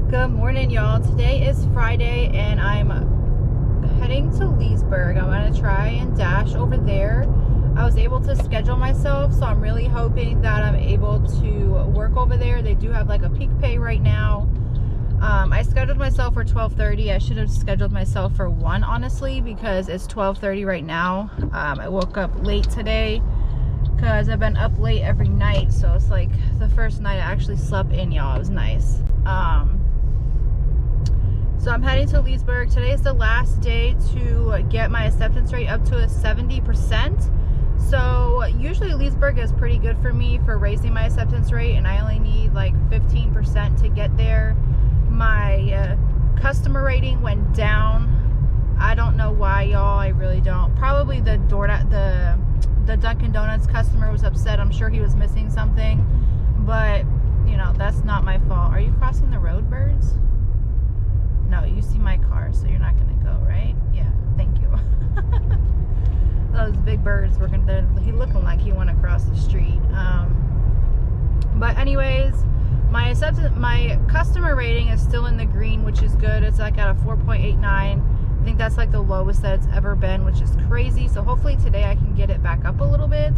Good morning, y'all. Today is Friday and I'm heading to Leesburg. I'm gonna try and dash over there. I was able to schedule myself, so I'm really hoping that I'm able to work over there. They do have like a peak pay right now. I scheduled myself for 12:30. I should have scheduled myself for 1, honestly, because it's 12:30 right now. I woke up late today because I've been up late every night, so it's like the first night I actually slept in, y'all. It was nice. So I'm heading to Leesburg. Today is the last day to get my acceptance rate up to a 70%. So usually Leesburg is pretty good for me for raising my acceptance rate, and I only need like 15% to get there. My customer rating went down. I don't know why, y'all. I really don't. Probably the Dunkin' Donuts customer was upset. I'm sure he was missing something, but you know, that's not my fault. Are you crossing the road, birds? No, you see my car, so you're not gonna go, right? Yeah, thank you. Those big birds were gonna, he looking like he want to cross the street. But anyways, my customer rating is still in the green, which is good. It's like at a 4.89. I think that's like the lowest that it's ever been, which is crazy. So hopefully today I can get it back up a little bit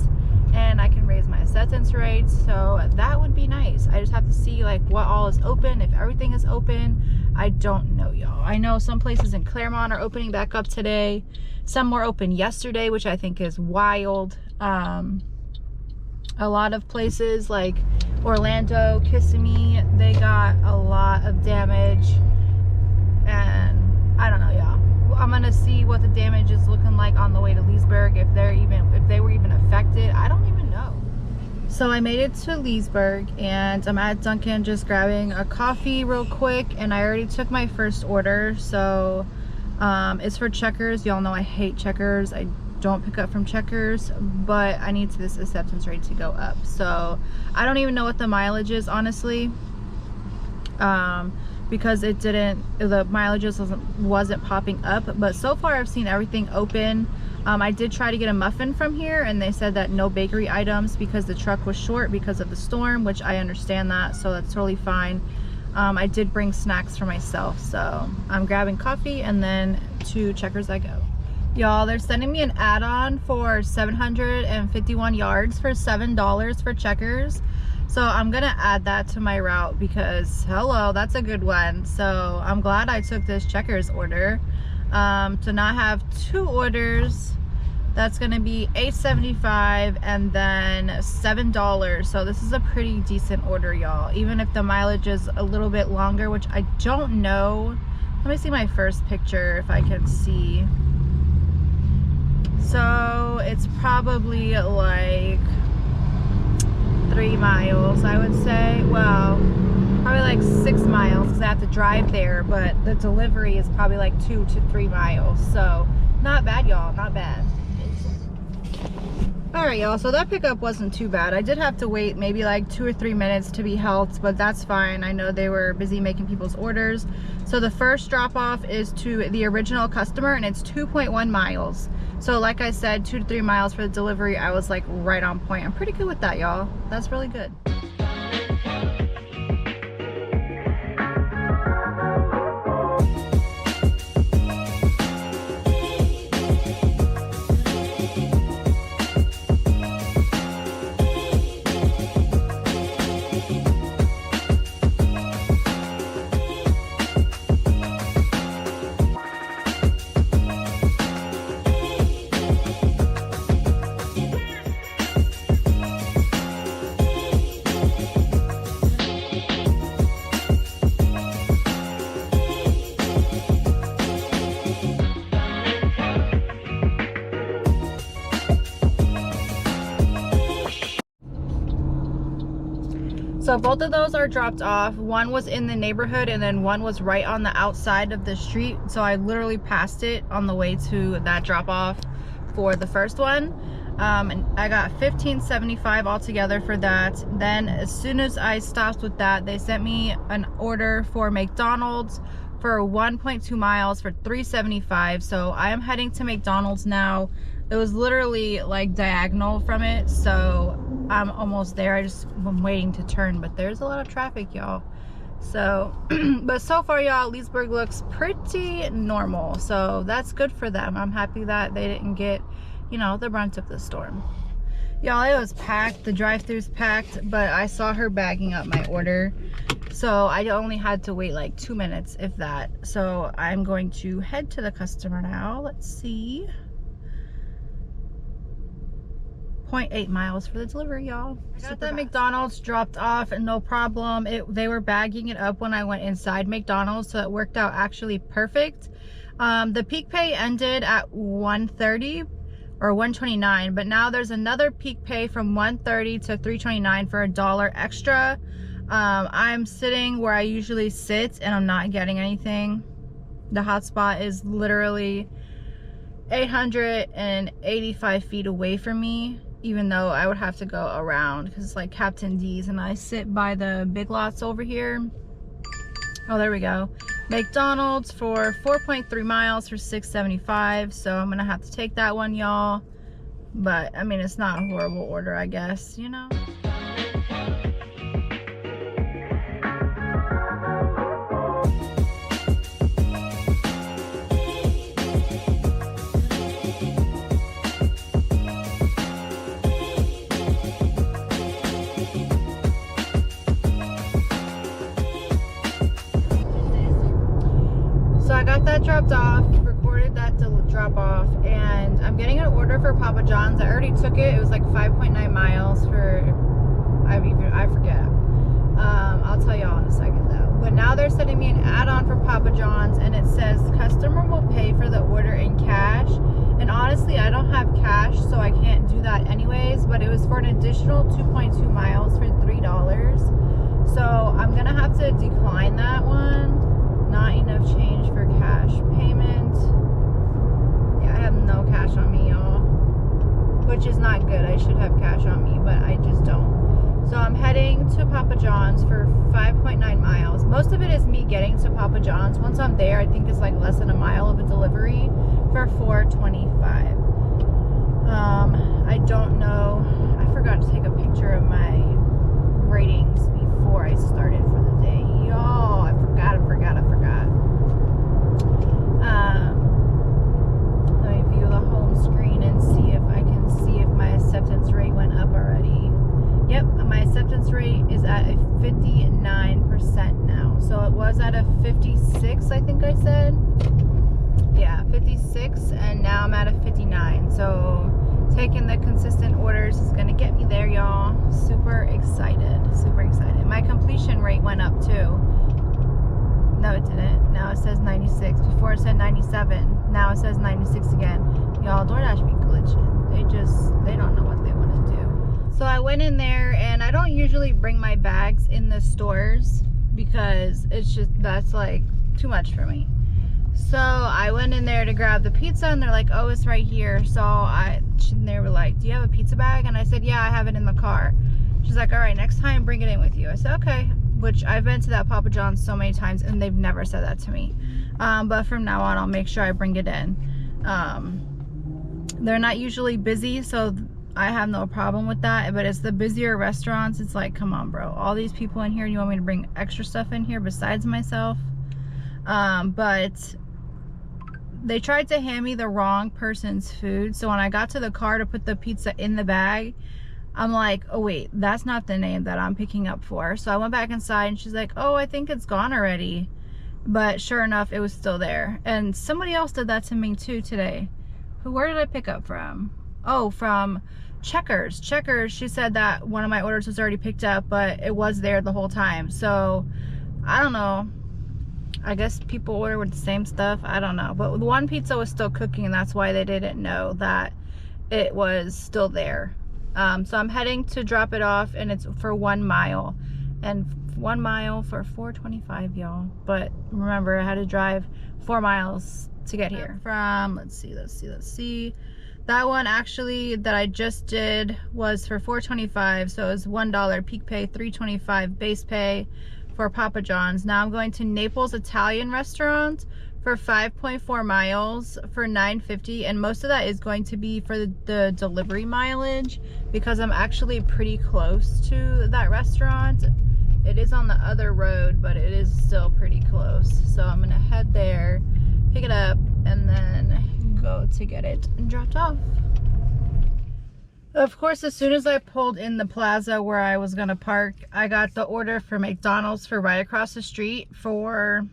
and I can raise my acceptance rate. So that would be nice. I just have to see like what all is open, if everything is open. I don't know, y'all. I know some places in Claremont are opening back up today. Some were open yesterday, which I think is wild. A lot of places like Orlando, Kissimmee, they got a lot of damage, and I don't know, y'all. I'm gonna see what the damage is looking like on the way to Leesburg, if they were even affected. I don't even know. So I made it to Leesburg and I'm at Dunkin' just grabbing a coffee real quick, and I already took my first order. So it's for Checkers. Y'all know I hate Checkers. I don't pick up from Checkers, but I need this acceptance rate to go up. So I don't even know what the mileage is, honestly, because the mileages wasn't popping up. But so far I've seen everything open. I did try to get a muffin from here, and they said that no bakery items because the truck was short because of the storm, which I understand that, so that's totally fine. I did bring snacks for myself, so I'm grabbing coffee and then to Checkers I go. Y'all, they're sending me an add-on for 751 yards for $7 for Checkers. So I'm gonna add that to my route because hello, that's a good one. So I'm glad I took this Checkers order. To not have 2 orders, that's gonna be $8.75 and then $7. So this is a pretty decent order, y'all, even if the mileage is a little bit longer, which I don't know. Let me see my first picture if I can see. So it's probably like 3 miles, I would say. Well, probably like 6 miles because I have to drive there, but the delivery is probably like 2 to 3 miles. So not bad, y'all, not bad. All right, y'all, so that pickup wasn't too bad. I did have to wait maybe like 2 or 3 minutes to be helped, but that's fine. I know they were busy making people's orders. So the first drop off is to the original customer, and it's 2.1 miles. So like I said, 2 to 3 miles for the delivery. I was like right on point. I'm pretty good with that, y'all. That's really good. So both of those are dropped off. One was in the neighborhood and then one was right on the outside of the street. So I literally passed it on the way to that drop off for the first one. And I got $15.75 altogether for that. Then as soon as I stopped with that, they sent me an order for McDonald's for 1.2 miles for $3.75. So I am heading to McDonald's now. It was literally like diagonal from it, so I'm almost there. I'm waiting to turn, but there's a lot of traffic, y'all. So but so far, y'all, Leesburg looks pretty normal, so that's good for them. I'm happy that they didn't get, you know, the brunt of the storm. Y'all, it was packed. The drive-thru's packed, but I saw her bagging up my order, so I only had to wait like 2 minutes, if that. So I'm going to head to the customer now. Let's see. 0.8 miles for the delivery, y'all. I got the McDonald's dropped off and no problem. They were bagging it up when I went inside McDonald's, so it worked out actually perfect. The peak pay ended at 1:30 or 1:29, but now there's another peak pay from 1:30 to 3:29 for $1 extra. I'm sitting where I usually sit and I'm not getting anything. The hotspot is literally 885 feet away from me, even though I would have to go around because it's like Captain D's, and I sit by the Big Lots over here. Oh, there we go. McDonald's for 4.3 miles for $6.75, so I'm gonna have to take that one, y'all. But I mean, it's not a horrible order, I guess, you know. So I got that dropped off, recorded that drop off, and I'm getting an order for Papa John's. I already took it. It was like 5.9 miles for, I forget. I'll tell y'all in a second though. But now they're sending me an add-on for Papa John's, and it says customer will pay for the order in cash. And honestly, I don't have cash, so I can't do that anyways, but it was for an additional 2.2 miles for $3. So I'm gonna have to decline that one. Not enough change for cash payment. Yeah, I have no cash on me, y'all, which is not good. I should have cash on me, but I just don't. So I'm heading to Papa John's for 5.9 miles. Most of it is me getting to Papa John's. Once I'm there, I think it's like less than a mile of a delivery for $4.25. I don't know. I forgot to take a picture of my ratings before I started for the day. Y'all, I forgot. Let me view the home screen and see if I can see if my acceptance rate went up already. Yep, my acceptance rate is at a 59% now. So it was at a 56, I think I said. Yeah, 56, and now I'm at a 59. So taking the consistent orders is gonna get me there, y'all. Super excited, super excited. My completion rate went up too. No, it didn't. Now it says 96. Before it said 97. Now it says 96 again. Y'all, DoorDash be glitching. They don't know what they want to do. So I went in there, and I don't usually bring my bags in the stores because it's just, that's like too much for me. So I went in there to grab the pizza, and they're like, oh, it's right here. So they were like, do you have a pizza bag? And I said, yeah, I have it in the car. She's like, all right, next time bring it in with you. I said, okay. Which I've been to that Papa John's so many times, and they've never said that to me. But from now on, I'll make sure I bring it in. They're not usually busy, so I have no problem with that. But it's the busier restaurants. It's like, come on, bro. All these people in here, and you want me to bring extra stuff in here besides myself? But they tried to hand me the wrong person's food. So when I got to the car to put the pizza in the bag, I'm like, oh wait, that's not the name that I'm picking up for. So I went back inside, and she's like, oh, I think it's gone already. But sure enough, it was still there. And somebody else did that to me too today. Where did I pick up from? Oh, from Checkers. Checkers, she said that one of my orders was already picked up, but it was there the whole time. So I don't know. I guess people order with the same stuff. I don't know. But one pizza was still cooking, and that's why they didn't know that it was still there. So I'm heading to drop it off, and it's for 1 mile. And 1 mile for $4.25, y'all. But remember, I had to drive 4 miles to get here. From, let's see. That one actually that I just did was for $4.25. So it was $1 peak pay, $3.25 base pay for Papa John's. Now I'm going to Naples Italian restaurant for 5.4 miles for $9.50, and most of that is going to be for the delivery mileage because I'm actually pretty close to that restaurant. It is on the other road, but it is still pretty close. So I'm gonna head there, pick it up, and then go to get it dropped off. Of course, as soon as I pulled in the plaza where I was gonna park, I got the order for McDonald's for right across the street for,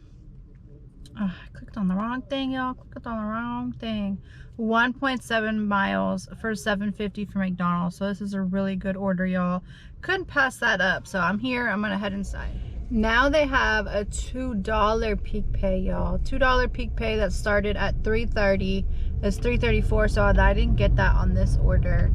I clicked on the wrong thing, y'all. Clicked on the wrong thing. 1.7 miles for $7.50 for McDonald's. So this is a really good order, y'all. Couldn't pass that up. So I'm here. I'm gonna head inside. Now they have a $2 peak pay, y'all. $2 peak pay that started at 3:30. It's 3:34, so I didn't get that on this order.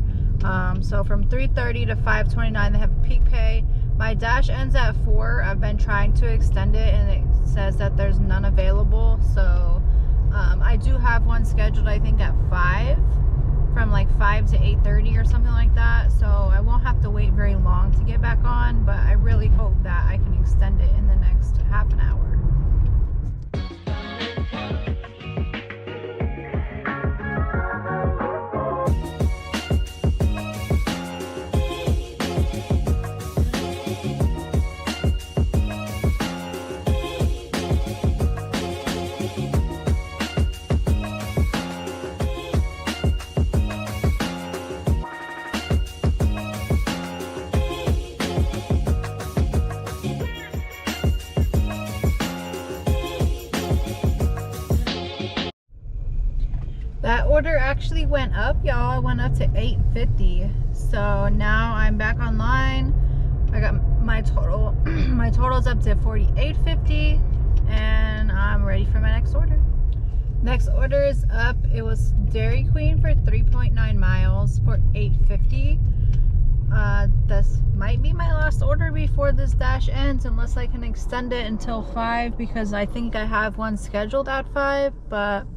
So from 3:30 to 5:29 they have a peak pay. My dash ends at 4. I've been trying to extend it and it says that there's none available. So I do have one scheduled, I think at 5, from like 5 to 8:30 or something like that. So I won't have to wait very long to get back on, but I really hope that I can extend it in the next half an hour. That order actually went up, y'all. It went up to $8.50. So now I'm back online. I got my total. My total's up to $48.50, and I'm ready for my next order. Next order is up. It was Dairy Queen for 3.9 miles for $8.50. This might be my last order before this dash ends, unless I can extend it until 5, because I think I have one scheduled at 5, but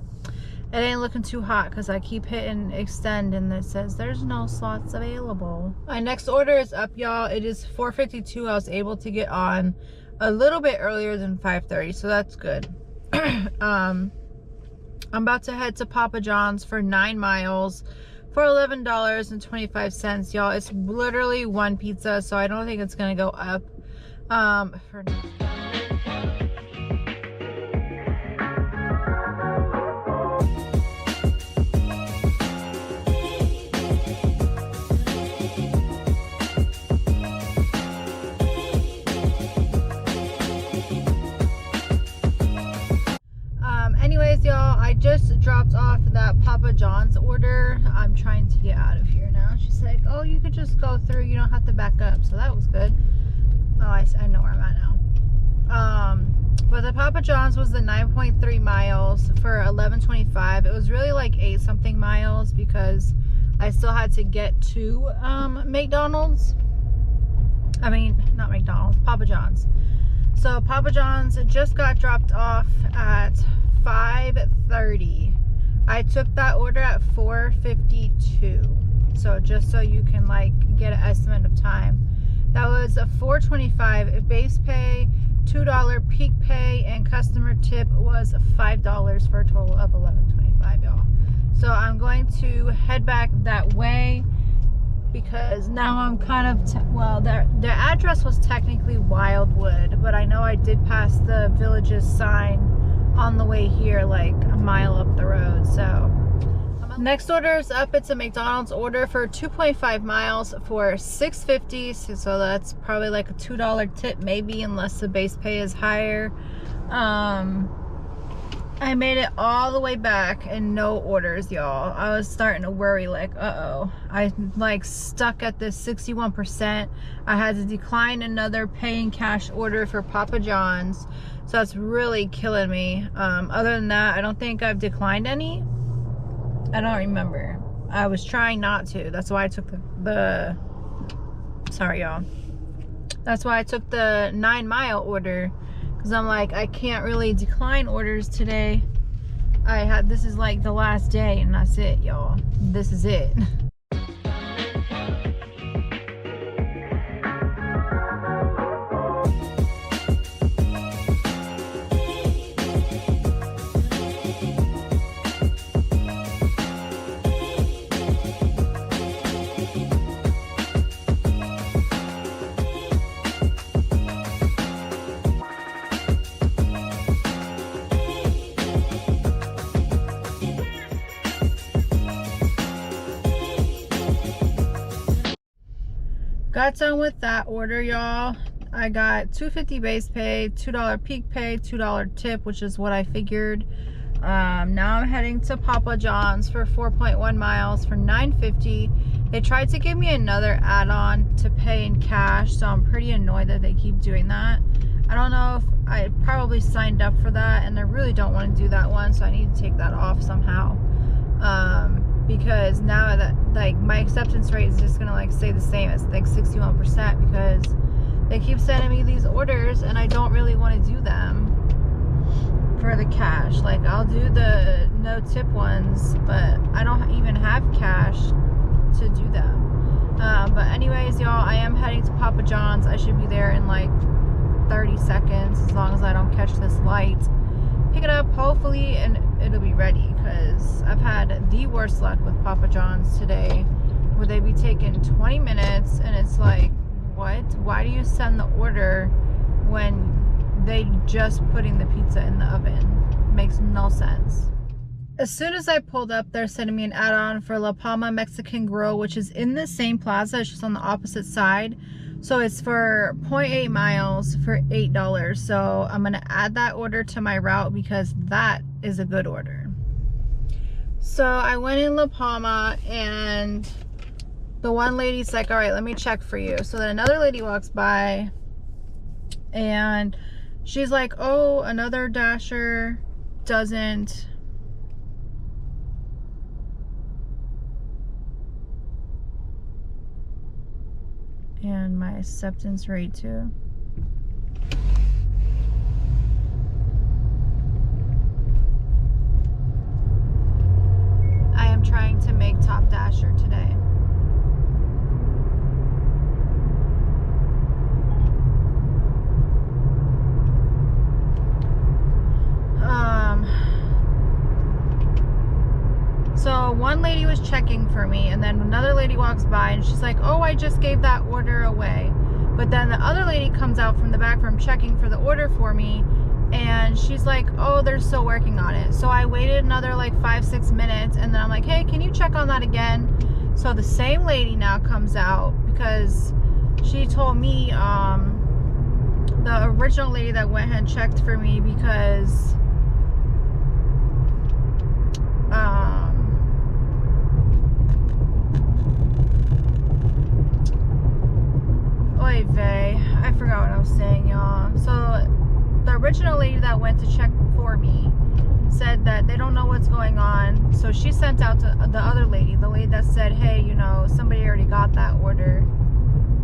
it ain't looking too hot because I keep hitting extend and it says there's no slots available. My next order is up, y'all. It is 4:52. I was able to get on a little bit earlier than 5:30, so that's good. I'm about to head to Papa John's for 9 miles for $11.25, y'all. It's literally one pizza, so I don't think it's gonna go up. Anyways, y'all, I just dropped off that Papa John's order. I'm trying to get out of here now. She's like, oh, you could just go through. You don't have to back up. So that was good. Oh, I know where I'm at now. But the Papa John's was the 9.3 miles for $11.25. It was really like 8 something miles because I still had to get to McDonald's. I mean, not McDonald's, Papa John's. So Papa John's just got dropped off at 5:30. I took that order at 4:52. So just so you can like get an estimate of time. That was a $4.25 base pay, $2 peak pay, and customer tip was $5 for a total of $11.25, y'all. So I'm going to head back that way because now I'm kind of, well, their address was technically Wildwood, but I know I did pass the Villages sign on the way here, like a mile up the road. So next order is up. It's a McDonald's order for 2.5 miles for $6.50. So that's probably like a $2 tip maybe, unless the base pay is higher. I made it all the way back and no orders, y'all. I was starting to worry, like, uh-oh. I like stuck at this 61%. I had to decline another paying cash order for Papa John's. So that's really killing me. Other than that, I don't think I've declined any. I don't remember. I was trying not to. That's why I took the sorry, y'all. That's why I took the 9-mile order. Because I'm like, I can't really decline orders today. This is like the last day and that's it, y'all. This is it. Got done with that order, y'all. I got $2.50 base pay, $2 peak pay, $2 tip, which is what I figured. Now I'm heading to Papa John's for 4.1 miles for $9.50. They tried to give me another add-on to pay in cash, so I'm pretty annoyed that they keep doing that. I don't know if I probably signed up for that, and I really don't want to do that one, so I need to take that off somehow. Because now that like my acceptance rate is just gonna like stay the same as like 61%, because they keep sending me these orders and I don't really want to do them for the cash. Like, I'll do the no tip ones, but I don't even have cash to do them. But anyways, y'all, I am heading to Papa John's. I should be there in like 30 seconds, as long as I don't catch this light. Pick it up, hopefully, and it'll be ready, because I've had the worst luck with Papa John's today, where they be taking 20 minutes, and it's like, what? Why do you send the order when they just putting the pizza in the oven? Makes no sense. As soon as I pulled up, they're sending me an add-on for La Palma Mexican Grill, which is in the same plaza, it's just on the opposite side. So it's for 0.8 miles for $8. So I'm gonna add that order to my route, because that is a good order. So I went in La Palma, and the one lady's like, all right, let me check for you. So then another lady walks by, and she's like, oh, another dasher doesn't and my acceptance rate too. I am trying to make top dasher today. So one lady was checking for me, and then another lady walks by, and she's like, oh, I just gave that order away. But then the other lady comes out from the back room checking for the order for me, and she's like, oh, they're still working on it. So I waited another like 5-6 minutes, and then I'm like, hey, can you check on that again? So the same lady now comes out, because she told me, the original lady that went ahead and checked for me, because oy vey, I forgot what I was saying, y'all. So the original lady that went to check for me said that they don't know what's going on. So she sent out to the other lady, the lady that said, hey, you know, somebody already got that order.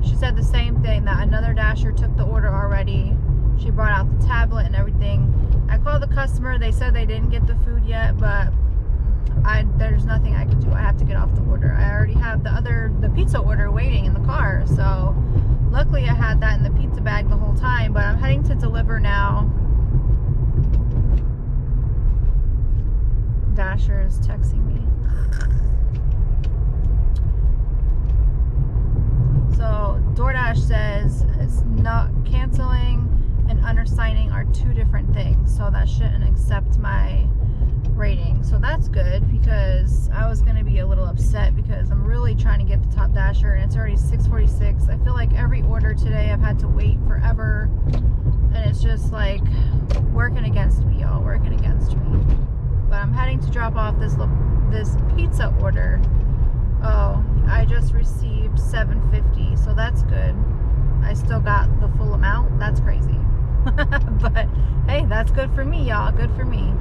She said the same thing, that another dasher took the order already. She brought out the tablet and everything. I called the customer. They said they didn't get the food yet, but there's nothing I can do. I have to get off the order. I already have the pizza order waiting in the car. So luckily I had that in the pizza bag the whole time, but I'm heading to deliver now. Dasher is texting me. So DoorDash says it's not canceling and undersigning are two different things, so that shouldn't accept my rating. So that's good, because I was gonna be a little upset, because I'm really trying to get the top dasher, and it's already 6:46. I feel like every order today I've had to wait forever, and it's just like working against me, y'all, working against me. But I'm heading to drop off this pizza order. Oh, I just received $7.50, so that's good. I still got the full amount. That's crazy. But hey, that's good for me, y'all. Good for me.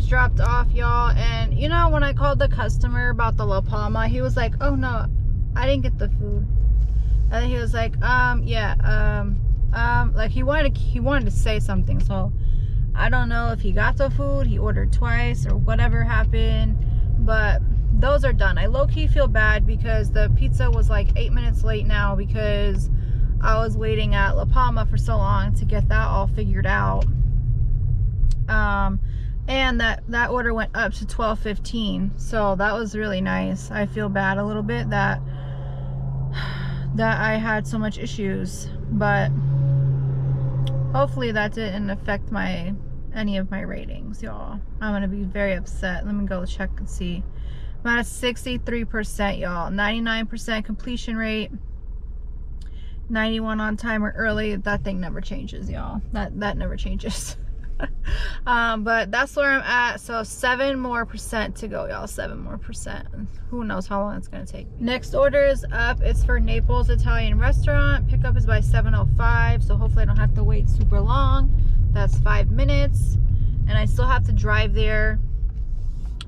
Dropped off, y'all, and you know, when I called the customer about the La Palma, he was like, oh no, I didn't get the food. And he was like, like he wanted to say something, so I don't know if he got the food, he ordered twice, or whatever happened. But those are done. I low-key feel bad because the pizza was like 8 minutes late now because I was waiting at La Palma for so long to get that all figured out. And that order went up to $12.15, so that was really nice. I feel bad a little bit that I had so much issues, but hopefully that didn't affect any of my ratings, y'all. I'm gonna be very upset. Let me go check and see. I'm at 63%, y'all. 99% completion rate, 91 on time or early. That thing never changes, y'all. That never changes. But that's where I'm at. So 7% more to go, y'all. 7% more. Who knows how long it's gonna take. Next order is up. It's for Naples Italian Restaurant. Pickup is by 7:05, so hopefully I don't have to wait super long. That's 5 minutes, and I still have to drive there.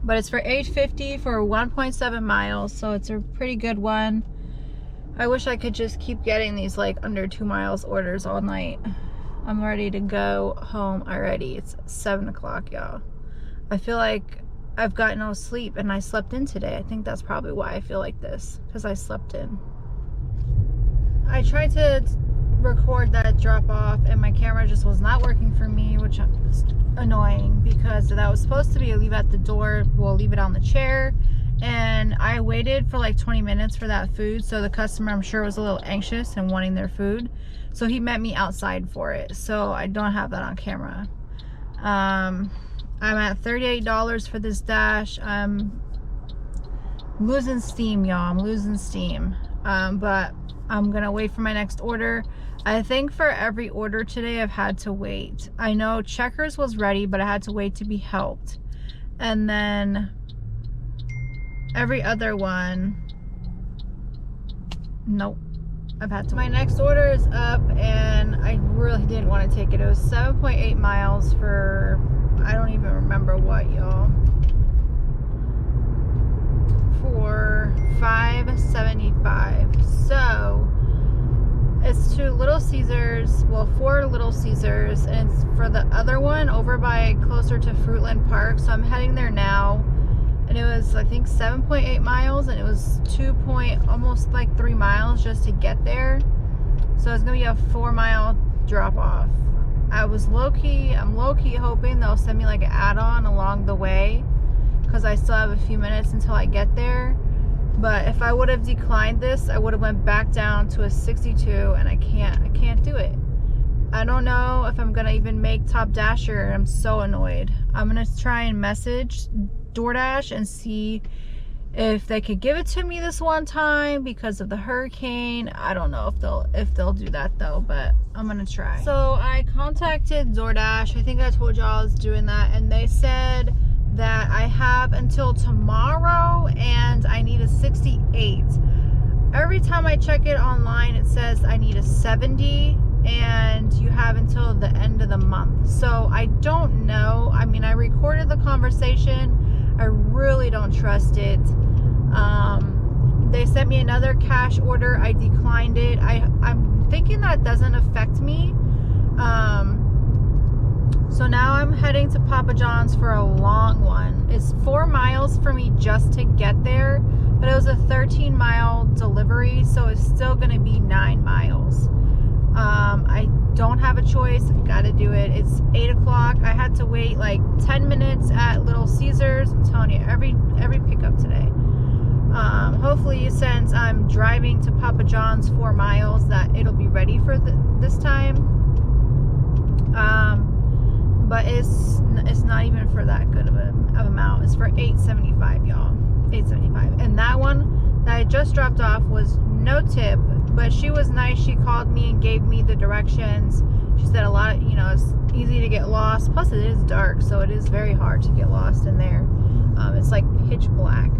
But it's for $8.50 for 1.7 miles, so it's a pretty good one. I wish I could just keep getting these like under 2 miles orders all night. I'm ready to go home already. It's 7 o'clock, y'all. I feel like I've got no sleep, and I slept in today. I think that's probably why I feel like this, because I slept in. I tried to record that drop off and my camera just was not working for me, which is annoying because that was supposed to be a leave at the door. We'll leave it on the chair, and I waited for like 20 minutes for that food, so the customer, I'm sure, was a little anxious and wanting their food, so he met me outside for it. So I don't have that on camera. I'm at $38 for this dash. I'm losing steam, y'all. I'm losing steam. But I'm gonna wait for my next order. I think for every order today I've had to wait. I know Checkers was ready, but I had to wait to be helped. And then every other one, nope, I've had to. My next order is up, and I really didn't want to take it. It was 7.8 miles for, I don't even remember what, y'all. For $5.75. So it's to Little Caesars, well, 4 Little Caesars, and it's for the other one over by closer to Fruitland Park. So I'm heading there now, and it was, I think, 7.8 miles, and it was almost like 3 miles just to get there. So it's gonna be a 4-mile drop off. I'm low-key hoping they'll send me like an add-on along the way, because I still have a few minutes until I get there. But if I would have declined this, I would have went back down to a 62, and I can't do it. I don't know if I'm gonna even make Top Dasher. I'm so annoyed. I'm gonna try and message DoorDash and see if they could give it to me this one time because of the hurricane. I don't know if they'll do that though, but I'm gonna try. So I contacted DoorDash. I think I told y'all I was doing that, and they said that I have until tomorrow and I need a 68. Every time I check it online, it says I need a 70 and you have until the end of the month. So I don't know. I mean, I recorded the conversation. I really don't trust it. They sent me another cash order. I declined it. I'm thinking that doesn't affect me. So now I'm heading to Papa John's for a long one. It's 4 miles for me just to get there, but it was a 13-mile delivery, so it's still gonna be 9 miles. I don't have a choice. I gotta do it. It's 8 o'clock. I had to wait like 10 minutes at Little Caesars. I'm telling you, every pickup today. Hopefully, since I'm driving to Papa John's 4 miles, that it'll be ready for this time. But it's not even for that good of an amount. It's for $8.75, y'all. $8.75. And that one that I just dropped off was no tip, but she was nice. She called me and gave me the directions. She said it's easy to get lost. Plus, it is dark, so it is very hard to get lost in there. It's like pitch black.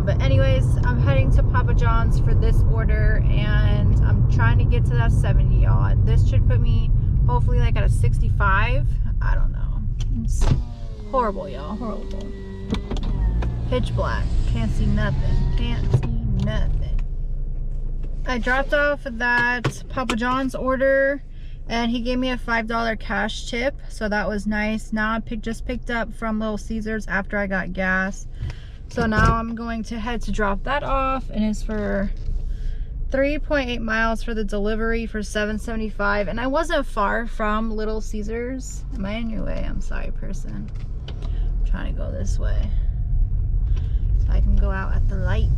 But anyways, I'm heading to Papa John's for this order, and I'm trying to get to that 70, y'all. This should put me hopefully like at a 65. I don't know. It's horrible, y'all. Horrible. Pitch black. Can't see nothing. Can't see nothing. I dropped off that Papa John's order, and he gave me a $5 cash tip, so that was nice. Now I just picked up from Little Caesars after I got gas. So now I'm going to head to drop that off, and it's for 3.8 miles for the delivery for $7.75. And I wasn't far from Little Caesars. Am I in your way? I'm sorry, person. I'm trying to go this way so I can go out at the light.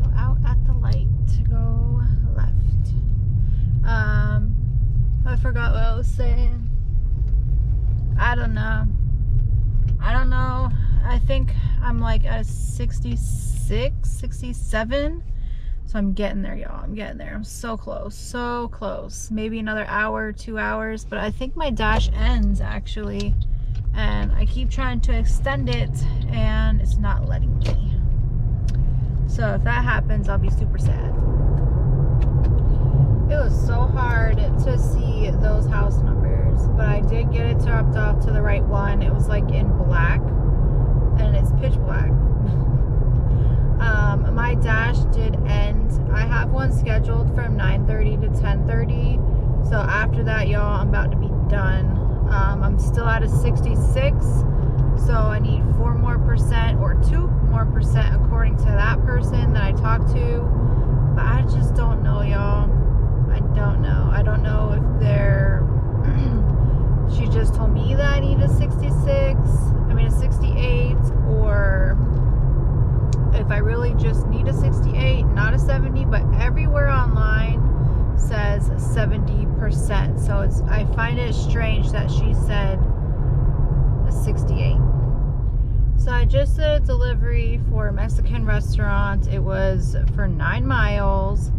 Go out at the light. Go left. I forgot what I was saying. I don't know. I think I'm like at a 66, 67. So I'm getting there, y'all. I'm getting there. I'm so close. So close. Maybe another hour, 2 hours. But I think my dash ends, actually. And I keep trying to extend it, and it's not letting me. So if that happens, I'll be super sad. It was so hard to see those house numbers, but I did get it dropped off to the right one. It was like in black, and it's pitch black. My dash did end. I have one scheduled from 9:30 to 10:30. So after that, y'all, I'm about to be done. I'm still at a 66. So I need 4% more or 2% more according to that person that I talked to. But I just don't know, y'all. I don't know. I don't know if they're she just told me that I need a 68, or if I really just need a 68, not a 70, but everywhere online says 70%. So I find it strange that she said a 68. So I just did a delivery for a Mexican restaurant. It was for 9 miles.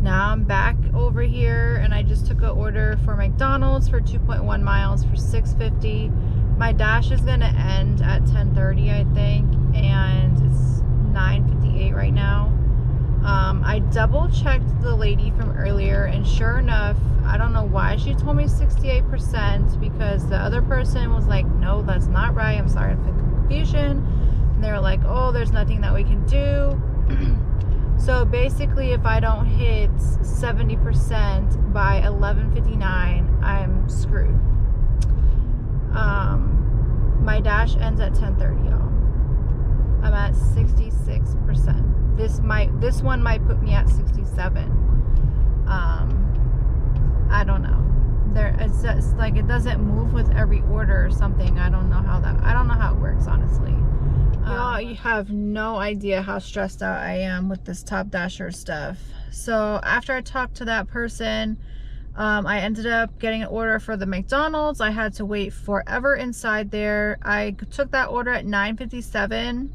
Now I'm back over here, and I just took an order for McDonald's for 2.1 miles for $6.50. My dash is gonna end at 10:30, I think, and it's 9:58 right now. I double checked the lady from earlier, and sure enough, I don't know why she told me 68%, because the other person was like, no, that's not right. I'm sorry for the confusion. And they were like, oh, there's nothing that we can do. So basically, if I don't hit 70% by 11:59, I'm screwed. My dash ends at 10:30, y'all. I'm at 66%. This one might put me at 67. I don't know. It's just like it doesn't move with every order or something. I don't know how it works, honestly. Y'all, you have no idea how stressed out I am with this Top Dasher stuff. So after I talked to that person, I ended up getting an order for the McDonald's. I had to wait forever inside there. I took that order at 9:57.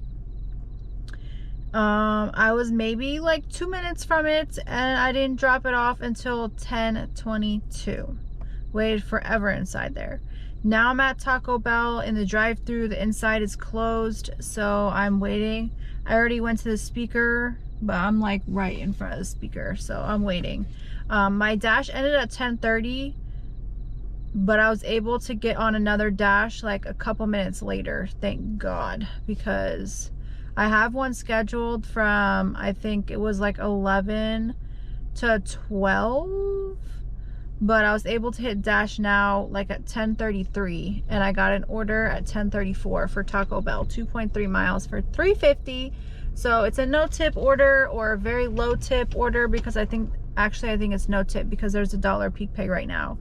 I was maybe like 2 minutes from it, and I didn't drop it off until 10:22. Waited forever inside there. Now I'm at Taco Bell in the drive-thru. The inside is closed, so I'm waiting. I already went to the speaker, but I'm like right in front of the speaker, so I'm waiting. My dash ended at 10:30, but I was able to get on another dash like a couple minutes later, thank God, because I have one scheduled from, I think it was like 11 to 12. But I was able to hit dash now like at 10:33, and I got an order at 10:34 for Taco Bell, 2.3 miles for $3.50. So it's a no tip order or a very low tip order, because I think it's no tip because there's a $1 peak pay right now.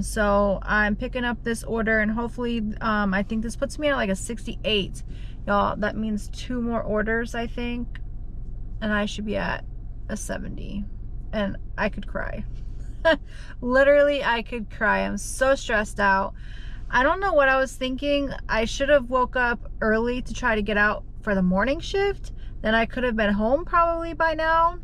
So I'm picking up this order, and hopefully I think this puts me at like a 68. Y'all, that means 2 more orders, I think, and I should be at a 70, and I could cry. Literally, I could cry. I'm so stressed out. I don't know what I was thinking. I should have woke up early to try to get out for the morning shift. Then I could have been home probably by now.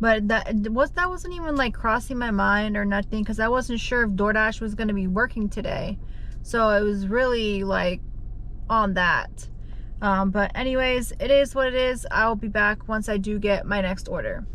But that wasn't even like crossing my mind or nothing, because I wasn't sure if DoorDash was going to be working today. So it was really like on that. But anyways, it is what it is. I'll be back once I do get my next order.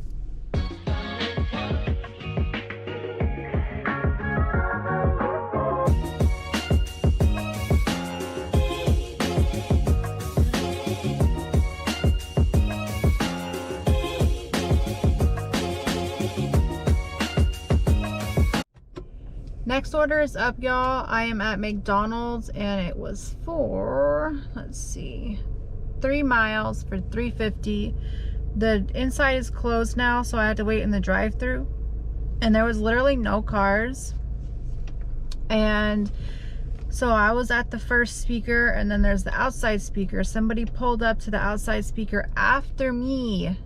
Next order is up, y'all. I am at McDonald's and it was for, let's see, 3 miles for $3.50. The inside is closed now, so I had to wait in the drive-thru, and there was literally no cars. And so I was at the first speaker, and then there's the outside speaker. Somebody pulled up to the outside speaker after me,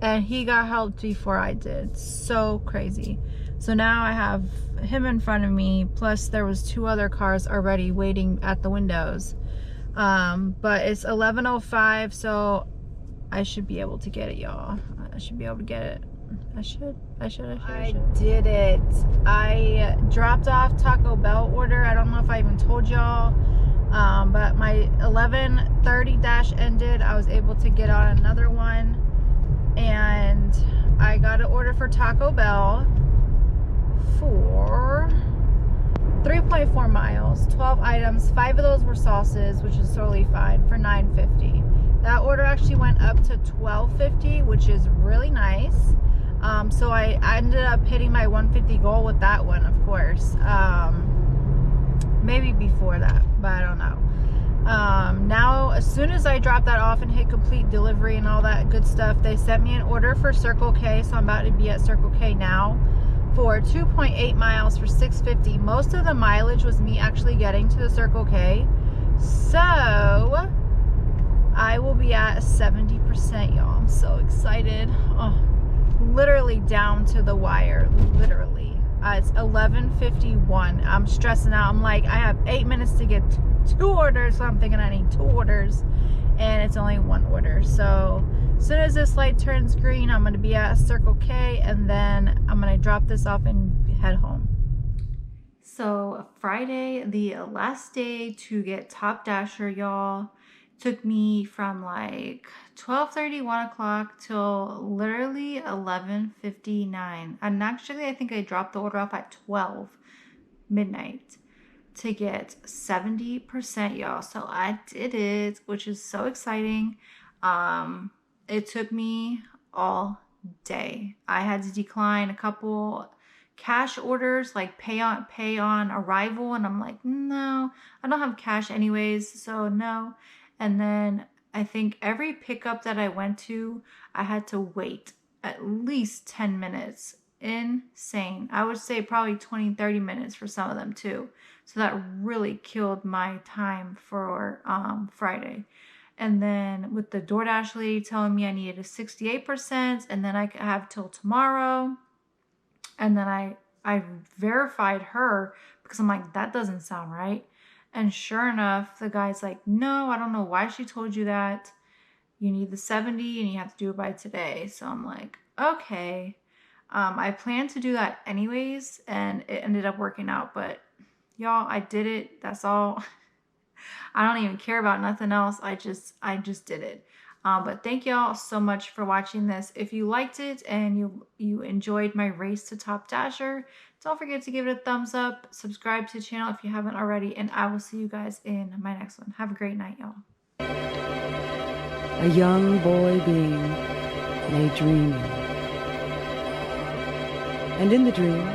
and he got helped before I did. So crazy. So now I have him in front of me, plus there was 2 other cars already waiting at the windows. But it's 11:05, so I should be able to get it, y'all. I should be able to get it. I did it. I dropped off Taco Bell order. I don't know if I even told y'all, but my 11:30 dash ended. I was able to get on another one, and I got an order for Taco Bell for 3.4 miles, 12 items. 5 of those were sauces, which is totally fine, for $9.50. That order actually went up to $12.50, which is really nice. So I ended up hitting my 150 goal with that one, of course. Maybe before that, but I don't know. Now, as soon as I dropped that off and hit complete delivery and all that good stuff, they sent me an order for Circle K, so I'm about to be at Circle K now, for 2.8 miles for $6.50. Most of the mileage was me actually getting to the Circle K, so I will be at 70%, y'all. I'm so excited. Oh, literally down to the wire, literally. It's 11:51. I'm stressing out. I'm like, I have 8 minutes to get 2 orders, so I'm thinking I need 2 orders, and it's only 1 order. So as soon as this light turns green, I'm going to be at Circle K, and then I'm going to drop this off and head home. So Friday, the last day to get Top Dasher, y'all, took me from like 12:30, 1 o'clock till literally 11:59. And actually, I think I dropped the order off at 12 midnight to get 70%, y'all. So I did it, which is so exciting. It took me all day. I had to decline a couple cash orders, like pay on arrival, and I'm like, no, I don't have cash anyways, so no. And then I think every pickup that I went to, I had to wait at least 10 minutes. Insane. I would say probably 20-30 minutes for some of them too. So that really killed my time for Friday. And then with the DoorDash lady telling me I needed a 68%, and then I could have till tomorrow. And then I verified her because I'm like, that doesn't sound right. And sure enough, the guy's like, no, I don't know why she told you that. You need the 70 and you have to do it by today. So I'm like, okay. I planned to do that anyways, and it ended up working out. But y'all, I did it. That's all. I don't even care about nothing else. I just did it. But thank y'all so much for watching this. If you liked it and you enjoyed my race to Top Dasher, don't forget to give it a thumbs up, subscribe to the channel if you haven't already, and I will see you guys in my next one. Have a great night, y'all. A young boy being lay dreaming, and in the dream